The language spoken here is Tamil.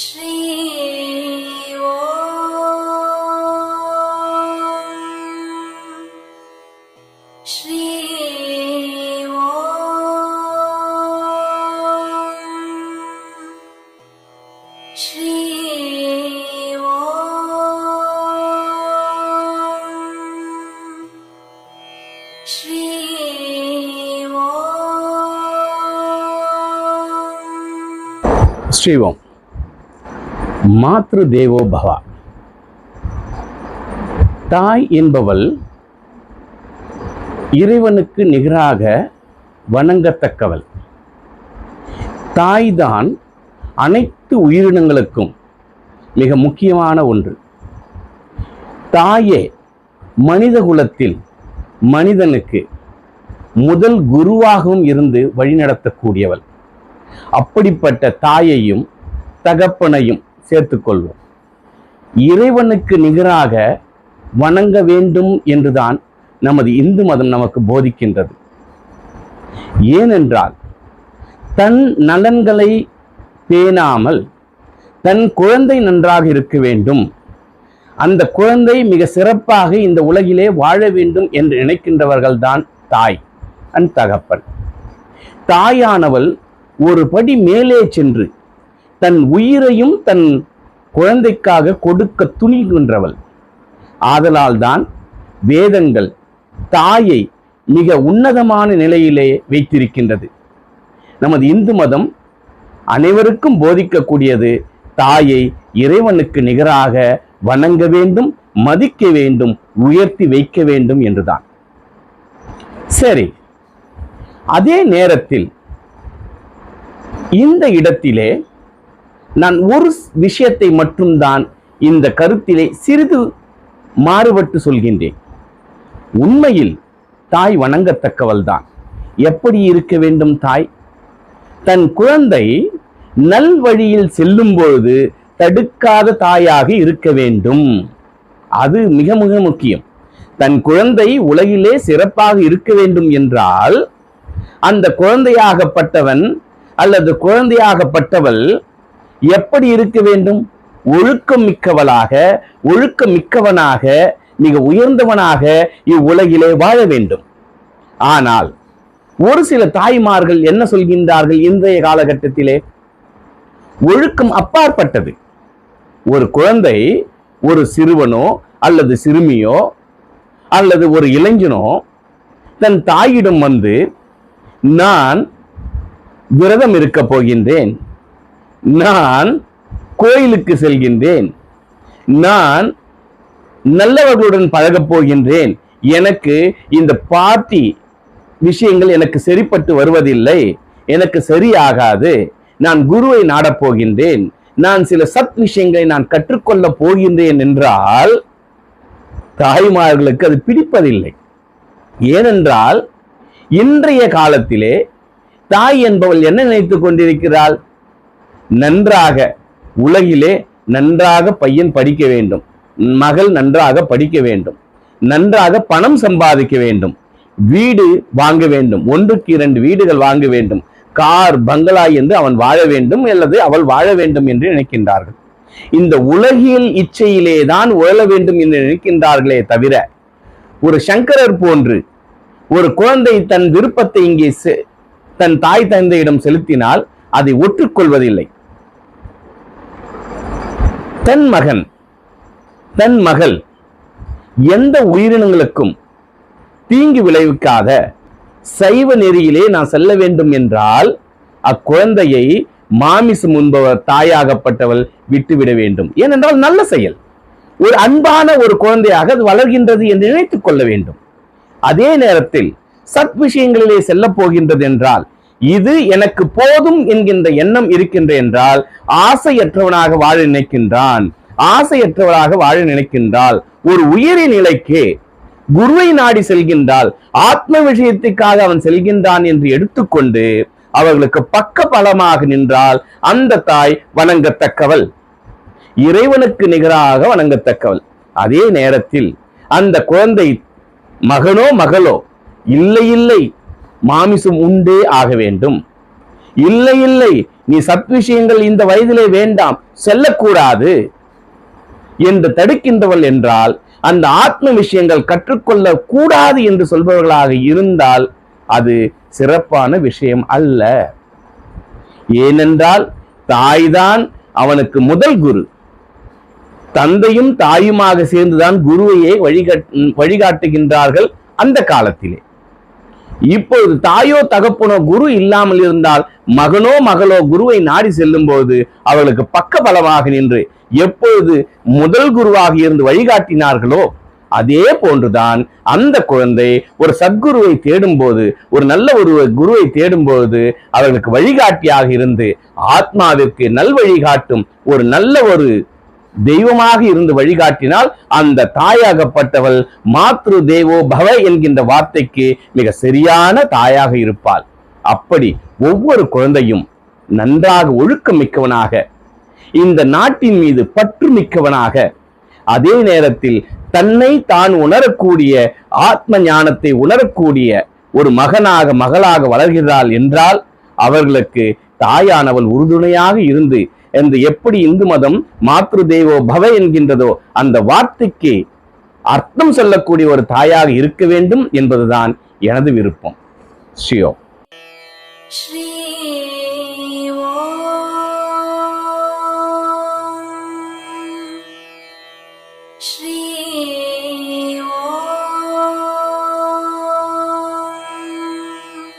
ஸ்ரீ ஸ்ரீ ஸ்ரீ ஸ்ரீ ஸ்ரீ ஓம். மாத்ரு தேவோ பவ. தாய் என்பவள் இறைவனுக்கு நிகராக வணங்கத்தக்கவள். தாய்தான் அனைத்து உயிரினங்களுக்கும் மிக முக்கியமான ஒன்று. தாயே மனித குலத்தில் மனிதனுக்கு முதல் குருவாகவும் இருந்து வழிநடத்தக்கூடியவள். அப்படிப்பட்ட தாயையும் தகப்பனையும் சேர்த்துக்கொள்வோம். இறைவனுக்கு நிகராக வணங்க வேண்டும் என்றுதான் நமது இந்து மதம் நமக்கு போதிக்கின்றது. ஏனென்றால் தன் நலன்களை பேணாமல் தன் குழந்தை நன்றாக இருக்க வேண்டும், அந்த குழந்தை மிக சிறப்பாக இந்த உலகிலே வாழ வேண்டும் என்று நினைக்கின்றவர்கள் தான் தாய் அண்ட் தகப்பன். தாயானவள் ஒரு படி மேலே சென்று தன் உயிரையும் தன் குழந்தைக்காக கொடுக்க துணிகின்றவள். ஆதலால் தான் வேதங்கள் தாயை மிக உன்னதமான நிலையிலே வைத்திருக்கின்றது. நமது இந்து மதம் அனைவருக்கும் போதிக்கக்கூடியது தாயை இறைவனுக்கு நிகராக வணங்க வேண்டும், மதிக்க வேண்டும், உயர்த்தி வைக்க வேண்டும் என்றுதான். சரி, அதே நேரத்தில் இந்த இடத்திலே நான் ஒரு விஷயத்தை மட்டும்தான் இந்த கருத்திலே சிறிது மாறுபட்டு சொல்கின்றேன். உண்மையில் தாய் வணங்கத்தக்கவள் தான். எப்படி இருக்க வேண்டும் தாய்? தன் குழந்தை நல் வழியில் செல்லும் பொழுது தடுக்காத தாயாக இருக்க வேண்டும். அது மிக மிக முக்கியம். தன் குழந்தை உலகிலே சிறப்பாக இருக்க வேண்டும் என்றால் அந்த குழந்தையாகப்பட்டவன் அல்லது குழந்தையாகப்பட்டவள் எப்படி இருக்க வேண்டும்? ஒழுக்கம் மிக்கவளாக, ஒழுக்கம் மிக்கவனாக, மிக உயர்ந்தவனாக இவ்வுலகிலே வாழ வேண்டும். ஆனால் ஒரு சில தாய்மார்கள் என்ன சொல்கின்றார்கள் இன்றைய காலகட்டத்திலே? ஒழுக்கம் அப்பாற்பட்டது. ஒரு குழந்தை, ஒரு சிறுவனோ அல்லது சிறுமியோ அல்லது ஒரு இளைஞனோ தன் தாயிடம் வந்து, நான் விரதம் இருக்க போகின்றேன், நான் கோயிலுக்கு செல்கின்றேன், நான் நல்லவர்களுடன் பழகப் போகின்றேன், எனக்கு இந்த பார்ட்டி விஷயங்கள் எனக்கு சரிப்பட்டு வருவதில்லை, எனக்கு சரியாகாது, நான் குருவை நாடப் போகின்றேன், நான் சில சத் விஷயங்களை நான் கற்றுக்கொள்ள போகின்றேன் என்றால் தாய்மார்களுக்கு அது பிடிப்பதில்லை. ஏனென்றால் இன்றைய காலத்திலே தாய் என்பவள் என்ன நினைத்துக் கொண்டிருக்கிறாள்? நன்றாக உலகிலே நன்றாக பையன் படிக்க வேண்டும், மகள் நன்றாக படிக்க வேண்டும், நன்றாக பணம் சம்பாதிக்க வேண்டும், வீடு வாங்க வேண்டும், 1க்கு 2 வீடுகள் வாங்க வேண்டும், கார் பங்களா என்று அவன் வாழ வேண்டும் அல்லது அவள் வாழ வேண்டும் என்று நினைக்கின்றார்கள். இந்த உலகியல் இச்சையிலே தான் உழல வேண்டும் என்று நினைக்கின்றார்களே தவிர, ஒரு சங்கரர் போன்று ஒரு குழந்தை தன் விருப்பத்தை இங்கே தன் தாய் தந்தையிடம் செலுத்தினால் அதை ஒற்றுக்கொள்வதில்லை. தன் மகன், தன் மகள் எந்த உயிரினங்களுக்கும் தீங்கு விளைவிக்காத சைவ நெறியிலே நான் செல்ல வேண்டும் என்றால் அக்குழந்தையை மாமிசம் உண்பவர் தாயாகப்பட்டவள் விட்டுவிட வேண்டும். ஏனென்றால் நல்ல செயல், ஒரு அன்பான ஒரு குழந்தையாக அது வளர்கின்றது என்று நினைத்துக் கொள்ள வேண்டும். அதே நேரத்தில் சத் விஷயங்களிலே செல்ல போகின்றது என்றால், இது எனக்கு போதும் என்கின்ற எண்ணம் இருக்கின்ற என்றால் ஆசையற்றவனாக வாழ நினைக்கின்றான், ஆசையற்றவராக வாழ நினைக்கின்றால், ஒரு உயரிய நிலைக்கு குருவை நாடி செல்கின்றால், ஆத்ம விஷயத்துக்காக அவன் செல்கின்றான் என்று எடுத்துக்கொண்டு அவர்களுக்கு பக்க பலமாக நின்றால் அந்த தாய் வணங்கத்தக்கவள், இறைவனுக்கு நிகராக வணங்கத்தக்கவள். அதே நேரத்தில் அந்த குழந்தை மகனோ மகளோ இல்லை இல்லை மாமிசம் உண்டே ஆக வேண்டும், இல்லை இல்லை, நீ சத் விஷயங்கள் இந்த வயதிலே வேண்டாம், செல்லக்கூடாது என்று தடுக்கின்றவள் என்றால், அந்த ஆத்ம விஷயங்கள் கற்றுக்கொள்ள கூடாது என்று சொல்பவர்களாக இருந்தால் அது சிறப்பான விஷயம் அல்ல. ஏனென்றால் தாய்தான் அவனுக்கு முதல் குரு. தந்தையும் தாயுமாக சேர்ந்துதான் குருவையே வழிகாட்டுகின்றார்கள் அந்த காலத்திலே. இப்பொழுது தாயோ தகப்பனோ குரு இல்லாமல் இருந்தால் மகனோ மகளோ குருவை நாடி செல்லும் போது அவர்களுக்கு பக்க பலமாக நின்று எப்பொழுது முதல் குருவாக இருந்து வழிகாட்டினார்களோ அதே போன்றுதான் அந்த குழந்தை ஒரு சத்குருவை தேடும் போது, ஒரு நல்ல ஒரு குருவை தேடும் போது அவர்களுக்கு வழிகாட்டியாக இருந்து ஆத்மாவிற்கு நல் வழிகாட்டும் ஒரு நல்ல ஒரு தெய்வமாக இருந்து வழிகாட்டினால் அந்த தாயாகப்பட்டவள் மாத்ரு தேவோ பவ என்கின்ற வார்த்தைக்கு மிக சரியான தாயாக இருப்பாள். அப்படி ஒவ்வொரு குழந்தையும் நன்றாக ஒழுக்கம் மிக்கவனாக, இந்த நாட்டின் மீது பற்று மிக்கவனாக, அதே நேரத்தில் தன்னை தான் உணரக்கூடிய ஆத்ம ஞானத்தை உணரக்கூடிய ஒரு மகனாக மகளாக வளர்கிறாள் என்றால் அவர்களுக்கு தாயானவள் உறுதுணையாக இருந்து, எப்படி இந்து மதம் மாத்ரு தேவோ பவ என்கின்றதோ அந்த வார்த்தைக்கு அர்த்தம் சொல்லக்கூடிய ஒரு தாயாக இருக்க வேண்டும் என்பதுதான் எனது விருப்பம். ஸ்ரீ